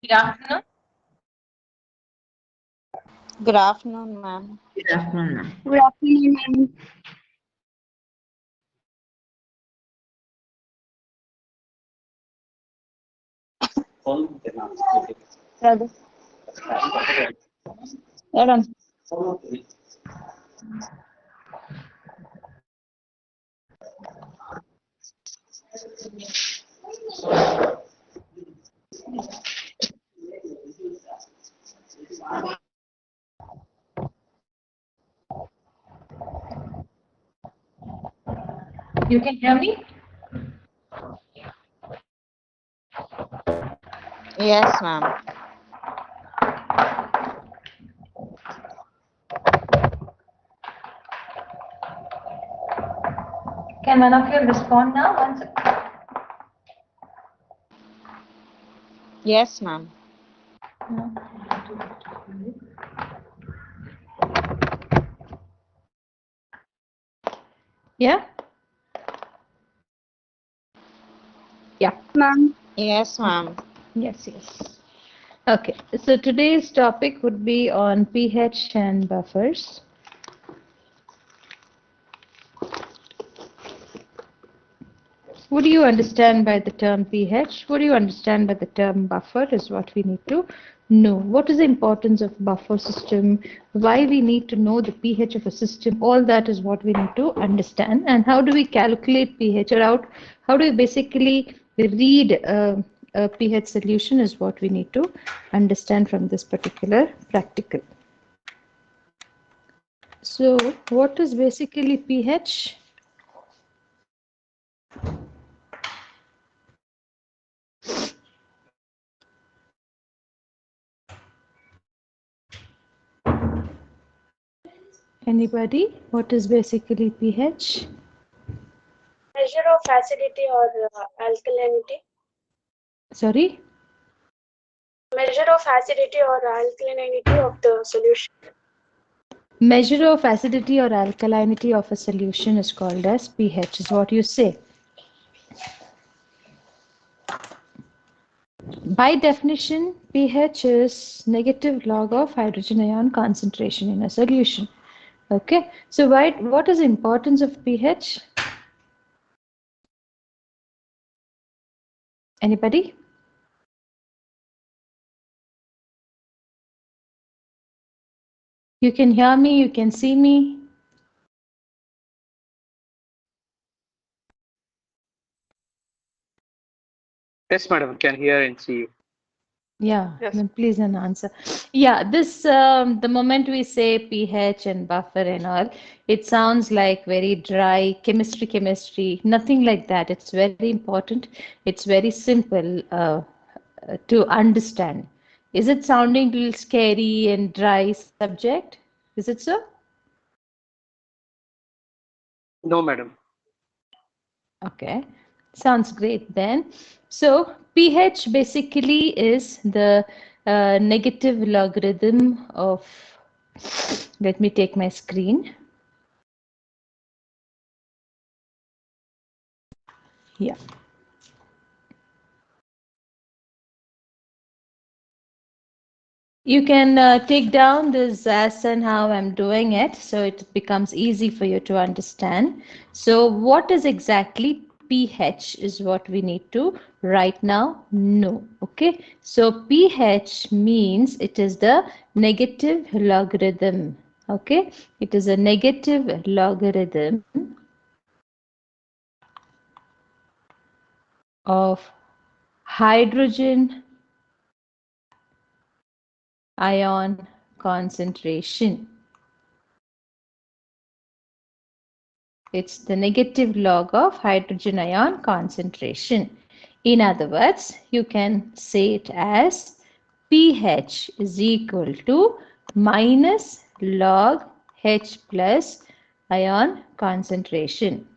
Good afternoon. Good afternoon, ma'am. Good afternoon, ma'am. Good afternoon, ma'am. Brother. Madam. You can hear me? Yes, ma'am. Can one of you respond now? Yes, ma'am. Yeah? Yeah. Ma'am. Yes, ma'am. Yes. Okay. So today's topic would be on pH and buffers. What do you understand by the term pH? What do you understand by the term buffer is what we need to know. What is the importance of buffer system? Why we need to know the pH of a system? All that is what we need to understand. And how do we calculate pH or how do we basically read a pH solution is what we need to understand from this particular practical. So what is basically pH? Anybody? What is basically pH? Measure of acidity or alkalinity. Sorry? Measure of acidity or alkalinity of the solution. Measure of acidity or alkalinity of a solution is called as pH, is what you say. By definition, pH is negative log of hydrogen ion concentration in a solution. Okay, so what is the importance of pH? Anybody? You can hear me, you can see me. Yes, madam, can hear and see you. Yeah, Yes. then please answer. Yeah, this the moment we say pH and buffer and all, it sounds like very dry chemistry, nothing like that. It's very important. It's very simple to understand. Is it sounding a little scary and dry subject? Is it so? No, madam. Okay, sounds great then. So pH basically is the negative logarithm of, let me take my screen. Yeah. You can take down this as and how I'm doing it, so it becomes easy for you to understand. So what is exactly pH is what we need to right now know. Okay, so pH means it is the negative logarithm. Okay, it is a negative logarithm of hydrogen ion concentration. It's the negative log of hydrogen ion concentration. In other words, you can say it as pH is equal to minus log H plus ion concentration.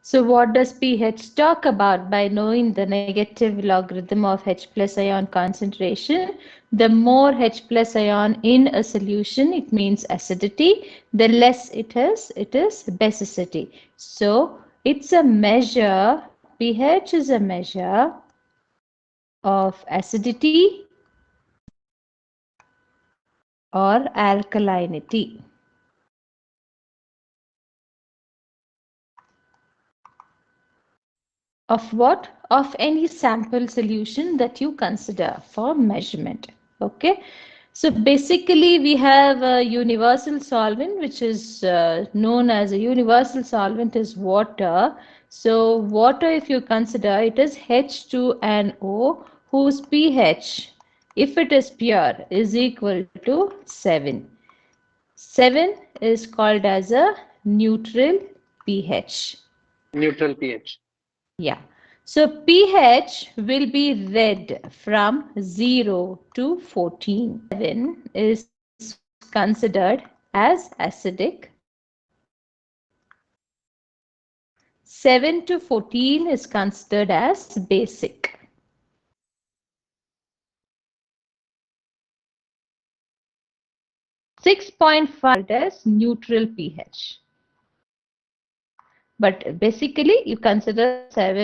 So what does pH talk about? By knowing the negative logarithm of H plus ion concentration, the more H plus ion in a solution, it means acidity. The less it is basicity. So it's a measure, pH is a measure of acidity or alkalinity. Of what? Of any sample solution that you consider for measurement. Okay. So basically we have a universal solvent which is known as a universal solvent is water. So water, if you consider, it is H2NO whose pH, if it is pure, is equal to 7. 7 is called as a neutral pH. Neutral pH. Yeah. So pH will be read from 0 to 14. 7 is considered as acidic. 7 to 14 is considered as basic. 6.5 as neutral pH. But basically you consider 7